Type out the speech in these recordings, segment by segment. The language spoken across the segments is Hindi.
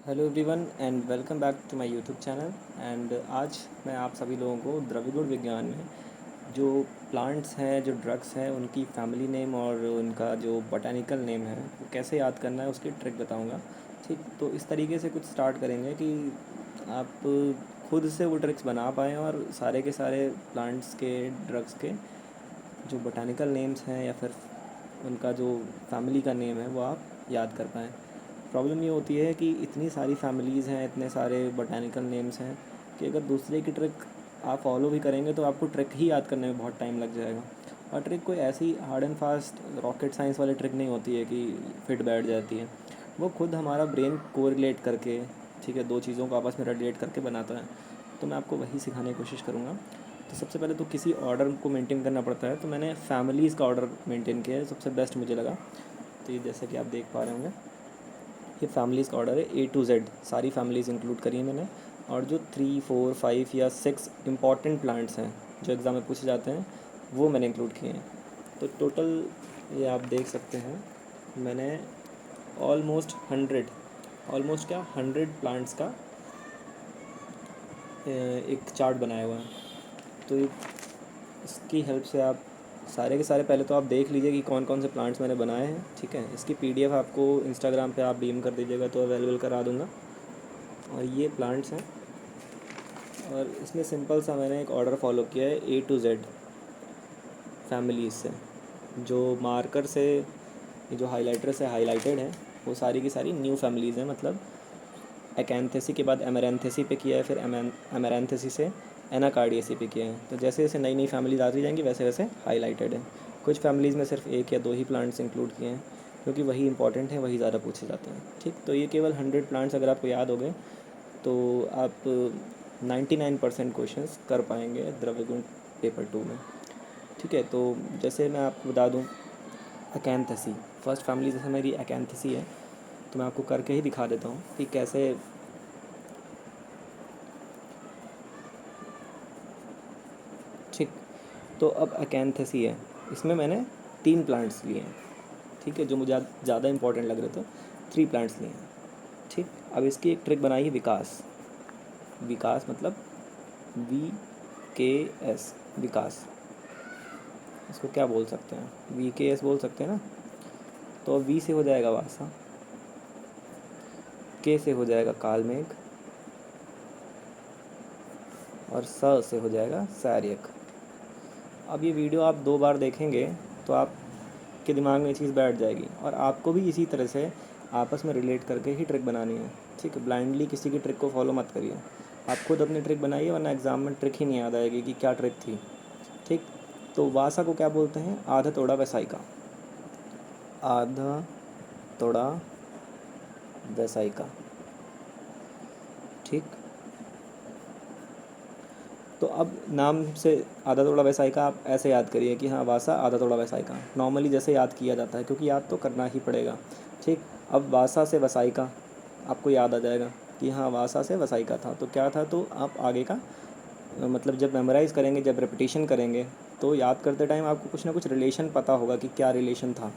Hello everyone and welcome back to my YouTube channel. And आज मैं आप सभी लोगों को द्रविड़ विज्ञान में जो प्लांट्स हैं, जो ड्रग्स हैं, उनकी फैमिली नेम और उनका जो बॉटेनिकल नेम है वो कैसे याद करना है उसकी ट्रिक बताऊंगा। ठीक, तो इस तरीके से कुछ स्टार्ट करेंगे कि आप खुद से वो ट्रिक्स बना पाएँ और सारे के सारे प्लांट्स के, ड्रग्स के जो बॉटेनिकल नेम्स हैं या फिर उनका जो फैमिली का नेम है वो आप याद कर पाएँ। प्रॉब्लम ये होती है कि इतनी सारी फैमिलीज़ हैं, इतने सारे बॉटेनिकल नेम्स हैं कि अगर दूसरे की ट्रिक आप फॉलो भी करेंगे तो आपको ट्रिक ही याद करने में बहुत टाइम लग जाएगा। और ट्रिक कोई ऐसी hard and fast rocket science वाली ट्रिक नहीं होती है कि फिट बैठ जाती है। वो खुद हमारा ब्रेन कोरिलेट करके, ठीक है, दो चीज़ों को आपस में रिलेट करके बनाता है। तो मैं आपको वही सिखाने की कोशिश करूँगा। तो सबसे पहले तो किसी ऑर्डर को मेंटेन करना पड़ता है, तो मैंने फैमिलीज़ का ऑर्डर मेंटेन किया है, सबसे बेस्ट मुझे लगा। तो ये जैसे कि आप देख पा रहे होंगे, ये फैमिलीज़ का ऑर्डर है A to Z, सारी फैमिलीज़ इंक्लूड करी है मैंने। और जो 3, 4, 5 या 6 इम्पॉर्टेंट प्लांट्स हैं जो एग्ज़ाम में पूछे जाते हैं वो मैंने इंक्लूड किए हैं। तो टोटल ये आप देख सकते हैं, मैंने ऑलमोस्ट 100, ऑलमोस्ट क्या 100 प्लांट्स का एक चार्ट बनाया हुआ है। तो इसकी हेल्प से आप सारे के सारे पहले तो आप देख लीजिए कि कौन कौन से प्लांट्स मैंने बनाए हैं। ठीक है, इसकी PDF आपको इंस्टाग्राम पे आप DM कर दीजिएगा तो अवेलेबल करा दूँगा। और ये प्लांट्स हैं और इसमें सिंपल सा मैंने एक ऑर्डर फॉलो किया है A to Z फैमिलीज़ से। जो मार्कर से, ये जो हाइलाइटर से हाईलाइटेड है वो सारी की सारी न्यू फैमिलीज़ हैं। मतलब एकैंथेसी के बाद एमेरैंथेसी पे किया है, फिर एमेरैंथेसी से एनाकार्डियेसी पे किया है। तो जैसे जैसे नई नई फैमिलीज आती जाएंगी वैसे वैसे हाईलाइटेड है। कुछ फैमिलीज़ में सिर्फ 1 या 2 ही प्लांट्स इंक्लूड किए हैं क्योंकि वही इंपॉर्टेंट है, वही ज़्यादा पूछे जाते हैं। ठीक, तो ये केवल 100 प्लांट्स अगर आपको याद हो गए तो आप 99% क्वेश्चंस कर पाएंगे द्रव्यगुण पेपर 2 में। ठीक है, तो जैसे मैं आपको बता दूं, एकैंथेसी फर्स्ट फैमिली जैसे मेरी एकैंथेसी है, तो मैं आपको करके ही दिखा देता हूँ कि कैसे। ठीक, तो अब एकैंथेसी है, इसमें मैंने 3 प्लांट्स लिए हैं। ठीक है, जो मुझे ज़्यादा इंपॉर्टेंट लग रहे थे, 3 प्लांट्स लिए हैं। ठीक, अब इसकी एक ट्रिक बनाई है विकास। विकास मतलब VKS, विकास। इसको क्या बोल सकते हैं, VKS बोल सकते हैं ना। तो अब V से हो जाएगा वासा, K से हो जाएगा कालमेघ और स से हो जाएगा सैर्यक। अब ये वीडियो आप 2 बार देखेंगे तो आपके दिमाग में ये चीज़ बैठ जाएगी और आपको भी इसी तरह से आपस में रिलेट करके ही ट्रिक बनानी है। ठीक है, ब्लाइंडली किसी की ट्रिक को फॉलो मत करिए, आप खुद अपनी ट्रिक बनाइए, वरना एग्ज़ाम में ट्रिक ही नहीं याद आएगी कि क्या ट्रिक थी। ठीक, तो वासा को क्या बोलते हैं, आधा तोड़ा वैसाइका। आधा तोड़ा वैसाइका। ठीक, तो अब नाम से आधा तोड़ा वैसाइका आप ऐसे याद करिए कि हाँ वासा आधा तोड़ा वैसाइका, नॉर्मली जैसे याद किया जाता है, क्योंकि याद तो करना ही पड़ेगा। ठीक, अब वासा से वसाइका आपको याद आ जाएगा कि हाँ वासा से वसाइका था, तो क्या था, तो आप आगे का मतलब जब मेमोराइज़ करेंगे, जब रिपीटिशन करेंगे तो याद करते टाइम आपको कुछ ना कुछ रिलेशन पता होगा कि क्या रिलेशन था।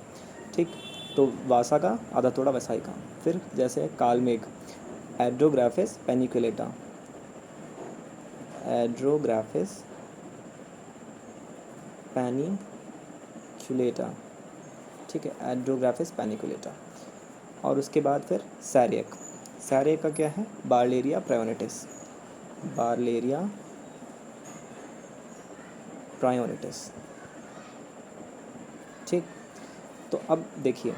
ठीक, तो वासा का आधा तोड़ा वसाइका। फिर जैसे कालमेघ, एड्रोग्राफिस पेनिकुलेटा, एड्रोग्राफिस पैनिकुलेटा। ठीक है, एड्रोग्राफिस पैनिकुलेटा। और उसके बाद फिर सैरियक। सैरियक का क्या है, बार्लेरिया प्रायोनिटिस, बार्लेरिया प्रायोनिटिस। ठीक, तो अब देखिए,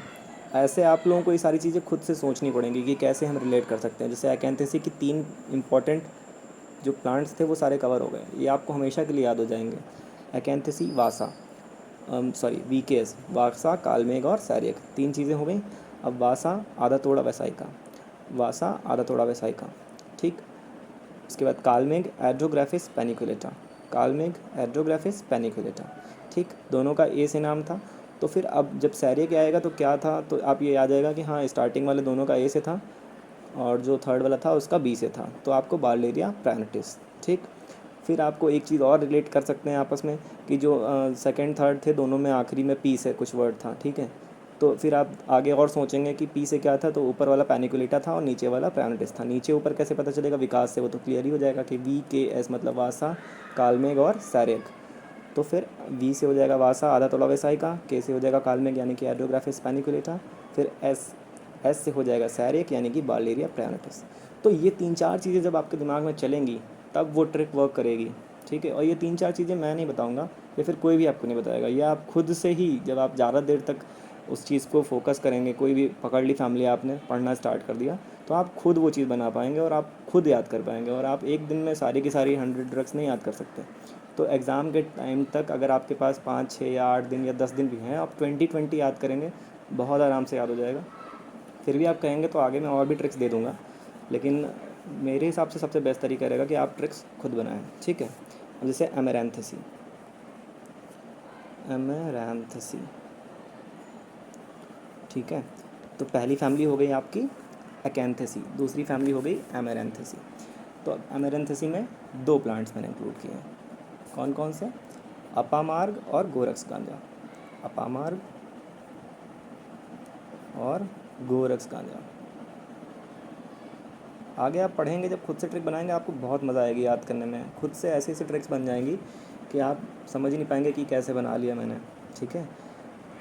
ऐसे आप लोगों को ये सारी चीज़ें खुद से सोचनी पड़ेंगी कि कैसे हम रिलेट कर सकते हैं। जैसे एकैंथेसी की 3 इम्पॉर्टेंट जो प्लांट्स थे वो सारे कवर हो गए, ये आपको हमेशा के लिए याद हो जाएंगे। एकैंथेसी वासा, सॉरी VKS, वासा कालमेघ और सैरियक, 3 चीज़ें हो गई। अब वासा आधा तोड़ा वैसाइका, वासा आधा तोड़ा वैसाइका। ठीक, उसके बाद कालमेघ एड्रोग्राफिस पैनिकुलेटा, कालमेघ एड्रोग्राफिस पैनिकुलेटा। ठीक, दोनों का A से नाम था। तो फिर अब जब सैरियक आएगा तो क्या था, तो आप ये याद आएगा कि हाँ स्टार्टिंग वाले दोनों का A से था और जो थर्ड वाला था उसका B से था, तो आपको बार्लेरिया प्रायोनिटिस। ठीक, फिर आपको एक चीज़ और रिलेट कर सकते हैं आपस में कि जो सेकंड थर्ड थे दोनों में आखिरी में P से कुछ वर्ड था। ठीक है, तो फिर आप आगे और सोचेंगे कि पी से क्या था, तो ऊपर वाला पैनिकुलेटा था और नीचे वाला प्रायोनिटिस था। नीचे ऊपर कैसे पता चलेगा? विकास से, वो तो क्लियर ही हो जाएगा कि वी के एस मतलब वासा, कालमेघ और सैरेक। तो फिर वी से हो जाएगा वासा, आधा तोला वेसाई का। के से हो जाएगा कालमेघ यानी कि एड्रोग्राफिस पैनिकुलेटा। फिर एस से हो जाएगा सैरेक यानी कि बालेरिया प्रायोनिटिस। तो ये 3-4 चीज़ें जब आपके दिमाग में चलेंगी तब वो ट्रिक वर्क करेगी, ठीक है। और ये 3-4 चीज़ें मैं नहीं बताऊंगा, या फिर कोई भी आपको नहीं बताएगा, ये आप खुद से ही जब आप ज़्यादा देर तक उस चीज़ को फोकस करेंगे, कोई भी पकड़ ली फैमिली, आपने पढ़ना स्टार्ट कर दिया, तो आप खुद वो चीज़ बना पाएंगे और आप खुद याद कर पाएंगे। और आप एक दिन में सारी की सारी 100 ड्रग्स नहीं याद कर सकते। तो एग्ज़ाम के टाइम तक अगर आपके पास 5, 6 या 8 दिन या 10 दिन भी हैं, आप 20-20 याद करेंगे, बहुत आराम से याद हो जाएगा। फिर भी आप कहेंगे तो आगे मैं और भी ट्रिक्स दे दूँगा, लेकिन मेरे हिसाब से सबसे बेस्ट तरीका रहेगा कि आप ट्रिक्स खुद बनाएं, ठीक है। जैसे एमेरैंथेसी, एमेरैंथेसी, ठीक है। तो पहली फैमिली हो गई आपकी एकैंथेसी, दूसरी फैमिली हो गई एमेरैंथेसी। तो एमेरैंथेसी में 2 प्लांट्स मैंने इंक्लूड किए हैं। कौन कौन से? अपामार्ग और गोरक्स गांजा। अपामार्ग और गोरक्स गांजा। आगे आप पढ़ेंगे, जब खुद से ट्रिक बनाएंगे आपको बहुत मज़ा आएगी याद करने में। खुद से ऐसी ऐसी ट्रिक्स बन जाएंगी कि आप समझ ही नहीं पाएंगे कि कैसे बना लिया मैंने, ठीक है।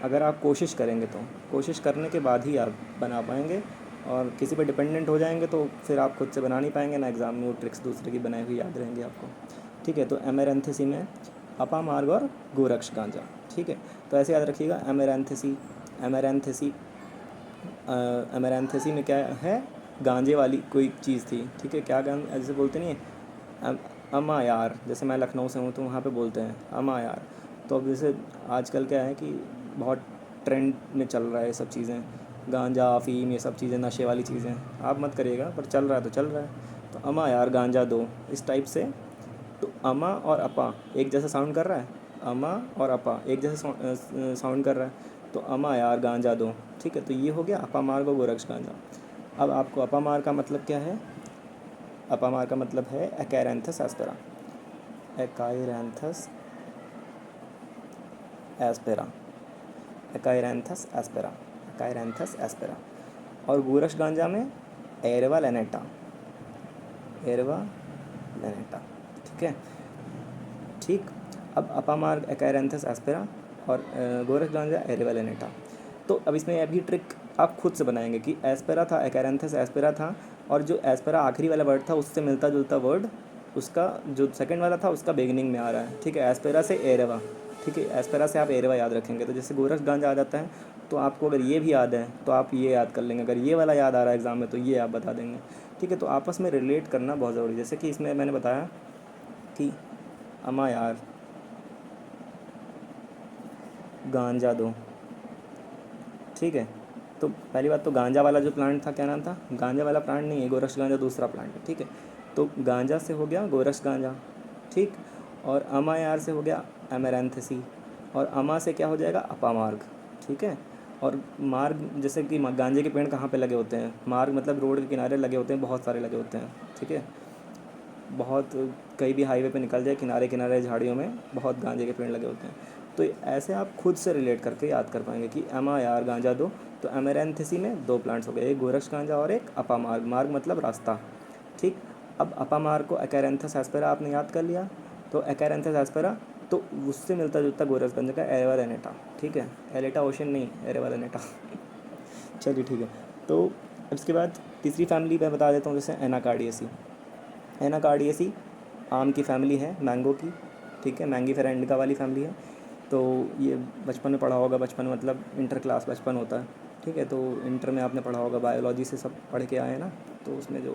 अगर आप कोशिश करेंगे तो, कोशिश करने के बाद ही आप बना पाएंगे। और किसी पर डिपेंडेंट हो जाएंगे तो फिर आप खुद से बना नहीं पाएंगे ना, एग्ज़ाम में वो ट्रिक्स दूसरे की बनाई हुई याद रहेंगी आपको, ठीक है। तो एमेरैंथेसी में अपामार्ग और गोरक्ष गांजा, ठीक है। तो ऐसे याद रखिएगा, एमेरैंथेसी, एमेरैंथेसी, एमेरैंथेसी में क्या है? गांजे वाली कोई चीज़ थी, ठीक है। क्या गांजा ऐसे बोलते नहीं है, अमा यार, जैसे मैं लखनऊ से हूँ तो वहाँ पे बोलते हैं अमा यार। तो अब जैसे आजकल क्या है कि बहुत ट्रेंड में चल रहा है ये सब चीज़ें, गांजा अफीम ये सब चीज़ें, नशे वाली चीज़ें। आप मत करिएगा, पर चल रहा है तो चल रहा है। तो अमा यार गांजा दो, इस टाइप से। तो अमा और अपा एक जैसा साउंड कर रहा है, अमा और अपा एक जैसा साउंड कर रहा है, तो अमा यार गांजा दो, ठीक है। तो ये हो गया अपामार्ग और गोरक्ष गांजा। अब आपको अपामार्ग का मतलब क्या है? अपामार्ग का मतलब है एकैरेंथस एस्पेरा, एकाइरेंथस एस्पेरा, एकाइरेंथस एस्पेरा, एकाइरेंथस एस्पेरा। और गोरक्ष गांजा में एरवा लेनेटा, एरवा लेनेटा, ठीक है, ठीक। अब अपामार्ग एकाइरेंथस एस्पेरा और गोरक्ष गांजा एरवा लेनेटा। तो अब इसमें अभी ट्रिक आप खुद से बनाएंगे कि एस्पेरा था, एकाइरेंथस एस्पेरा था, और जो एस्पेरा आखिरी वाला वर्ड था उससे मिलता जुलता वर्ड, उसका जो सेकंड वाला था उसका बिगिनिंग में आ रहा है, ठीक है। एस्पेरा से एरेवा, ठीक है। एस्पेरा से आप एरेवा याद रखेंगे, तो जैसे गोरक्ष गांजा आ जाता है, तो आपको अगर ये भी याद है तो आप ये याद कर लेंगे। अगर ये वाला याद आ रहा है एग्ज़ाम में तो ये आप बता देंगे, ठीक है। तो आपस में रिलेट करना बहुत ज़रूरी है। जैसे कि इसमें मैंने बताया कि अमा यार गांजा दो, ठीक है। तो पहली बात तो गांजा वाला जो प्लांट था, क्या नाम था? गांजा वाला प्लांट नहीं है, गोरक्ष गांजा दूसरा प्लांट है, ठीक है। तो गांजा से हो गया गोरक्ष गांजा, ठीक। और अमा यार से हो गया एमेरैंथेसी, और अमा से क्या हो जाएगा? अपामार्ग, ठीक है। और मार्ग, जैसे कि गांजे के पेड़ कहाँ पे लगे होते हैं? मार्ग मतलब रोड के किनारे लगे होते हैं, बहुत सारे लगे होते हैं, ठीक है। बहुत, कहीं भी हाईवे पे निकल जाए, किनारे किनारे झाड़ियों में बहुत गांजे के पेड़ लगे होते हैं। तो ऐसे आप खुद से रिलेट करके याद कर पाएंगे कि अमा यार गांजा दो। तो एमेरैंथेसी में 2 प्लांट्स हो गए, एक गोरक्ष गांजा और एक अपामार्ग, मार्ग मतलब रास्ता, ठीक। अब अपामार्ग को एकैरेंथस एस्पेरा आपने याद कर लिया, तो एकैरेंथस एस्पेरा, तो उससे मिलता जुलता गोरक्ष गांजा का एरेवा लेनेटा, ठीक है। एलेटा ओशन नहीं, एरेवा लेनेटा चलिए ठीक है। तो इसके बाद तीसरी फैमिली मैं बता देता हूँ, जैसे एनाकार्डियेसी। एनाकार्डियेसी आम की फैमिली है, मैंगो की, ठीक है, मैंगीफेरा इंडिका वाली फैमिली है। तो ये बचपन में पढ़ा होगा, बचपन मतलब इंटर क्लास बचपन होता है, ठीक है। तो इंटर में आपने पढ़ा होगा, बायोलॉजी से सब पढ़ के आए हैं ना, तो उसमें जो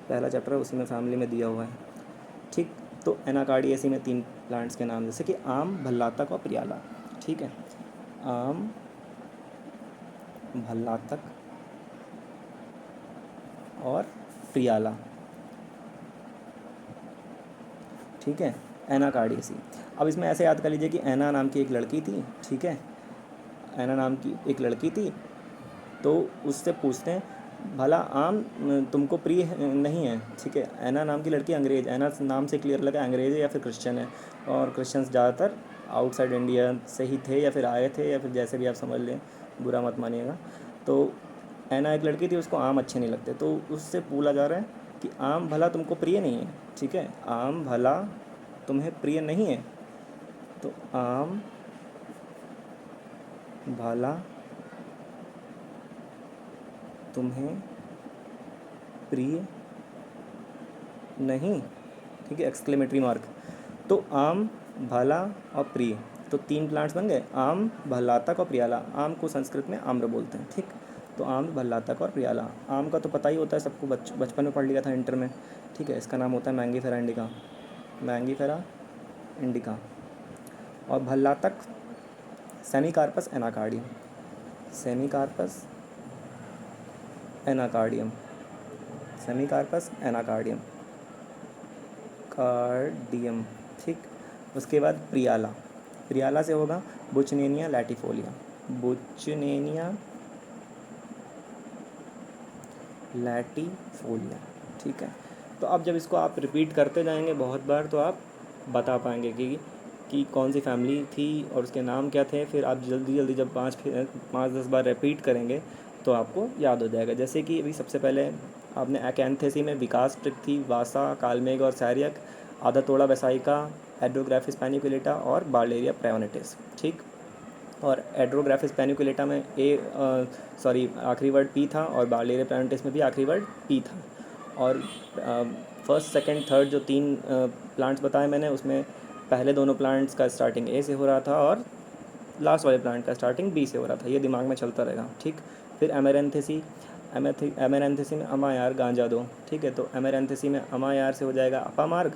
पहला चैप्टर है उसी में फैमिली में दिया हुआ है, ठीक। तो एनाकार्डियेसी में 3 प्लांट्स के नाम, जैसे कि आम, भल्लातक और प्रियाला, ठीक है। आम, भल्लातक और प्रियाला, ठीक है, एनाकार्डियेसी। अब इसमें ऐसे याद कर लीजिए कि ऐना नाम की एक लड़की थी, ठीक है। ऐना नाम की एक लड़की थी, तो उससे पूछते हैं भला आम तुमको प्रिय नहीं है, ठीक है। ऐना नाम की लड़की अंग्रेज़, ऐना नाम से क्लियर लगा अंग्रेज़ है या फिर क्रिश्चियन है। और क्रिश्चियंस ज़्यादातर आउटसाइड इंडिया से ही थे, या फिर आए थे, या फिर जैसे भी आप समझ लें, बुरा मत मानिएगा। तो ऐना एक लड़की थी, उसको आम अच्छे नहीं लगते, तो उससे बोला जा रहा है कि आम भला तुमको प्रिय नहीं है, ठीक है, आम भला तुम्हें प्रिय नहीं है, तो आम भला तुम्हें प्रिय नहीं, ठीक है, एक्सक्लेमेटरी मार्क। तो आम, भला और प्रिय, तो तीन प्लांट्स बन गए, आम, भल्लातक और प्रियाला। आम को संस्कृत में आम्र बोलते हैं, ठीक। तो आम, भल्लातक और प्रियाला। आम का तो पता ही होता है सबको, बचपन में पढ़ लिया था इंटर में, ठीक है। इसका नाम होता है मैंगीफेरा इंडिका, मैंगीफेरा इंडिका। और भल्लातक सेमीकार्पस एनाकार्डियम, सेमीकार्पस एनाकार्डियम, सेमीकार्पस एनाकार्डियम, कार्डियम, ठीक। उसके बाद प्रियाला, प्रियाला से होगा बुचनेनिया लैटिफोलिया, बुचनेनिया लैटिफोलिया, ठीक है। तो अब जब इसको आप रिपीट करते जाएंगे बहुत बार, तो आप बता पाएंगे कि कौन सी फैमिली थी और उसके नाम क्या थे। फिर आप जल्दी जल्दी जब 5-10 बार रिपीट करेंगे तो आपको याद हो जाएगा। जैसे कि अभी सबसे पहले आपने एकेंथेसी में विकास ट्रिक थी, वासा, कालमेघ और सैरियक, आदातोड़ा वेसाइका, एड्रोग्राफिस पैनिकुलेटा और बार्लेरिया प्रेवनेटिस, ठीक। और एड्रोग्राफिस पैनिकुलेटा में आखिरी वर्ड पी था, और बार्लेरिया प्रेवनेटिस में भी आखिरी वर्ड पी था। और फर्स्ट, सेकंड, थर्ड जो तीन प्लांट्स बताए मैंने, उसमें पहले दोनों प्लांट्स का स्टार्टिंग ए से हो रहा था और लास्ट वाले प्लांट का स्टार्टिंग बी से हो रहा था। ये दिमाग में चलता रहेगा, ठीक। फिर एमेरेंथेसी, एमेरेंथेसी में अमा यार गांजा दो, ठीक है। तो एमेरेंथेसी में अमा यार से हो जाएगा अपा मार्ग,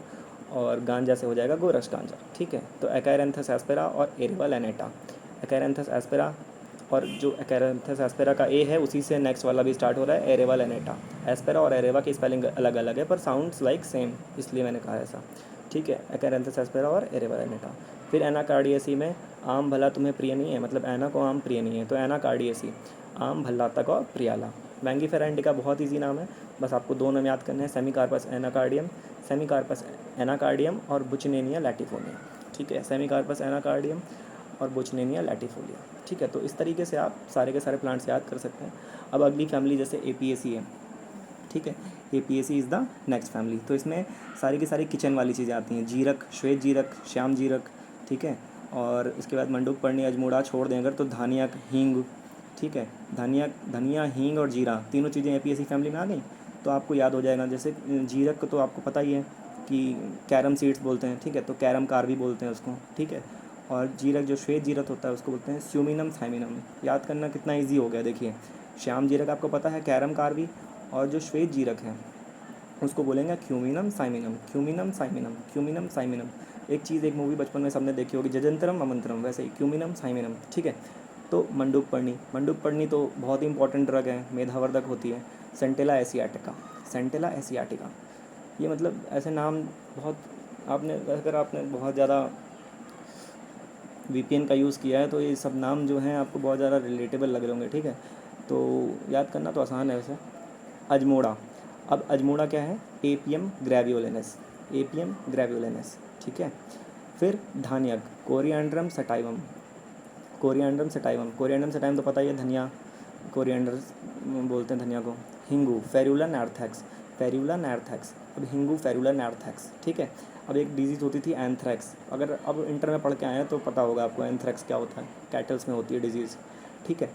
और गांजा से हो जाएगा गोरस गांजा, ठीक है। तो एकैरेंथस एस्पेरा और एरिवा लैनेटा, एकैरेंथस एस्पेरा, और जो एकैरेंथस एस्पेरा का ए है उसी से नेक्स्ट वाला भी स्टार्ट हो रहा है, एरेवा लैनेटा। एस्पेरा और एरेवा की स्पेलिंग अलग अलग है, पर साउंड्स लाइक सेम, इसलिए मैंने कहा ऐसा, ठीक है। एकैरेंथस एस्पेरा और एरेवा लैनेटा। फिर एनाकार्डियसी में आम भला तुम्हें प्रिय नहीं है, मतलब ऐना को आम प्रिय नहीं है, तो एनाकार्डियसी, आम, भल्लातक और प्रियाला। मैंगीफेरा इंडिका बहुत ईजी नाम है, बस आपको दो नाम याद करने हैं, सेमीकार्पस एनाकार्डियम, सेमीकार्पस एनाकार्डियम और बुचनेनिया लैटिफोलिया, ठीक है। सेमीकार्पस एनाकार्डियम और बुचनेनिया लैटिफोलिया, ठीक है। तो इस तरीके से आप सारे के सारे प्लांट्स याद कर सकते हैं। अब अगली फैमिली जैसे एपीएसी है, ठीक है, APAC is the next family. तो इसमें सारी की सारी किचन वाली चीज़ें आती हैं, जीरक, श्वेत जीरक, श्याम जीरक, ठीक है। और इसके बाद मंडूक, पर्णी, अजमोड़ा छोड़ दें अगर तो धानिया, हींग, ठीक है। धनिया, हींग और जीरा, तीनों चीज़ें एपीएसी फैमिली में आ गई, तो आपको याद हो जाएगा। जैसे जीरक को तो आपको पता ही है कि कैरम सीड्स बोलते हैं, ठीक है, तो कैरम कार भी बोलते हैं उसको, ठीक है। और जीरक, जो श्वेत जीरक होता है, उसको बोलते हैं स्यूमिनम थाइमिनम। याद करना कितना ईजी हो गया, देखिए। श्याम जीरक आपको पता है, कैरम कार भी, और जो श्वेत जीरक है उसको बोलेंगे क्यूमिनम साइमिनम, क्यूमिनम साइमिनम, क्यूमिनम साइमिनम। एक चीज़, एक मूवी बचपन में सबने देखी होगी, जजंतरम अमंतरम, वैसे ही क्यूमिनम साइमिनम, ठीक है। तो मंडूक पर्णी, मंडूक पर्णी तो बहुत ही इंपॉर्टेंट ड्रग है, मेधावर्धक होती है। सेंटेला एसियाटिका, सेंटेला एसियाटिका, ये मतलब ऐसे नाम बहुत, अगर आपने बहुत ज़्यादा वीपीएन का यूज़ किया है तो ये सब नाम जो हैं आपको बहुत ज़्यादा रिलेटेबल लग रहे होंगे, ठीक है। तो याद करना तो आसान है वैसे। अजमोड़ा, अब अजमोड़ा क्या है, एपियम ग्रेवियोलेनस, एपियम ग्रेवियोलेनस, ठीक है। फिर धान्यक, coriandrum sativum, coriandrum sativum, coriandrum sativum तो पता ही है, धनिया, कोरिएंडर बोलते हैं धनिया को। हिंगू, फेरुला नैर्थैक्स, फेरुला नैर्थैक्स, अब हिंगू, फेरुला नैर्थैक्स, ठीक है। अब एक डिजीज़ होती थी एंथ्रैक्स, अगर अब इंटर में पढ़ के आए हैं तो पता होगा आपको एंथ्रैक्स क्या होता है, कैटल्स में होती है डिजीज़, ठीक है।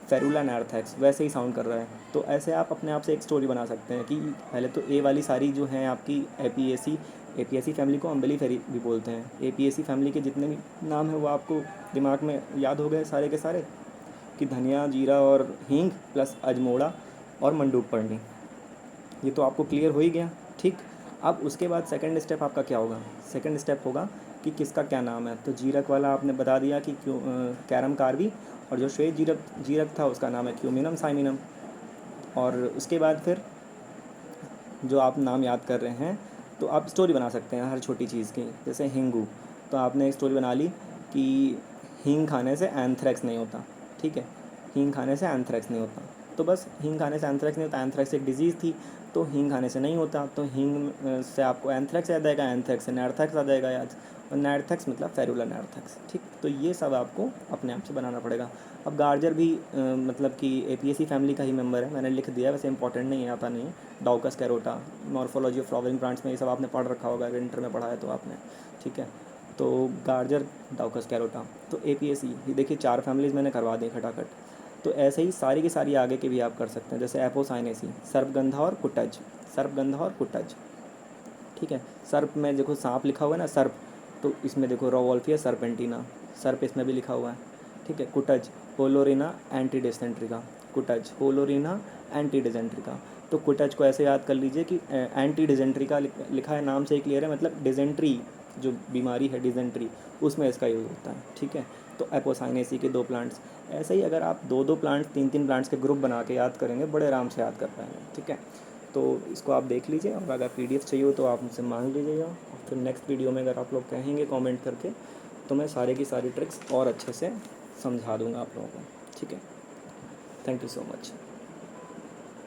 फेरुला नैर्थैक्स वैसे ही साउंड कर रहा है। तो ऐसे आप अपने आप से एक स्टोरी बना सकते हैं कि पहले तो ए वाली सारी जो हैं आपकी एपीएसी फैमिली को अम्बली फेरी भी बोलते हैं। एपीएसी फैमिली के जितने भी नाम हैं वो आपको दिमाग में याद हो गए सारे के सारे, कि धनिया, जीरा और हींग प्लस अजमोड़ा और मंडूक पर्णी, ये तो आपको क्लियर हो ही गया, ठीक। अब उसके बाद सेकंड स्टेप आपका क्या होगा, सेकंड स्टेप होगा कि किसका क्या नाम है। तो जीरक वाला आपने बता दिया कि क्यों, कैरम कार्बी, और जो श्वेत जीरक जीरक था उसका नाम है क्यूमिनम साइमिनम। और उसके बाद फिर जो आप नाम याद कर रहे हैं तो आप स्टोरी बना सकते हैं हर छोटी चीज़ की। जैसे हिंगू, तो आपने एक स्टोरी बना ली कि हींग खाने से एंथ्रैक्स नहीं होता, ठीक है, हींग खाने से एंथ्रैक्स नहीं होता। तो बस हींग खाने से एंथ्रैक्स नहीं होता, एंथ्रैक्स एक डिजीज़ थी, तो हींग खाने से नहीं होता, तो हींग से आपको एंथ्रैक्स याद आएगा, एंथ्रैक्स से नैर्थैक्स आ जाएगा याद। और नार्थक्स मतलब फेरुला नार्थक्स, ठीक। तो ये सब आपको अपने आप से बनाना पड़ेगा। अब गार्जर भी मतलब कि एपियेसी फैमिली का ही मेंबर है, मैंने लिख दिया, वैसे इंपॉर्टेंट नहीं है, आता नहीं है। Daucus carota, morphology of flowering plants में ये सब आपने पढ़ रखा होगा, अगर इंटर में पढ़ा है तो आपने, ठीक है। तो गार्जर, डाउकस कैरोटा, तो एपियेसी, ये देखिए 4 फैमिलीज़ मैंने करवा दी खटाखट। तो ऐसे ही सारी की सारी आगे के भी आप कर सकते हैं, जैसे एपोसाइनेसी, सर्पगंधा और कुटज, सर्पगंधा और कुटज, ठीक है। सर्प में देखो सांप लिखा हुआ है ना, सर्प, तो इसमें देखो रोवोल्फिया सर्पेंटिना, सर्प इसमें भी लिखा हुआ है, ठीक है। कुटज, होलोरिना एंटीडिसेंट्रिका, कुटज होलोरिना एंटीडिसेंट्रिका। तो कुटज को ऐसे याद कर लीजिए कि एंटी डिजेंट्री लिखा है, नाम से ही क्लियर है, मतलब डिजेंट्री जो बीमारी है डिजेंट्री, उसमें इसका यूज़ होता है, ठीक है। तो एपोसाइनेसी के 2 प्लांट्स, ऐसे ही अगर आप 2-2 प्लांट्स 3-3 प्लांट्स के ग्रुप बना के याद करेंगे, बड़े आराम से याद कर पाएंगे, ठीक है। तो इसको आप देख लीजिए, और अगर पीडीएफ चाहिए हो तो आप मुझसे मांग लीजिएगा, और फिर नेक्स्ट वीडियो में अगर आप लोग कहेंगे कमेंट करके तो मैं सारे की सारी ट्रिक्स और अच्छे से समझा दूंगा आप लोगों को, ठीक है। Thank you so much.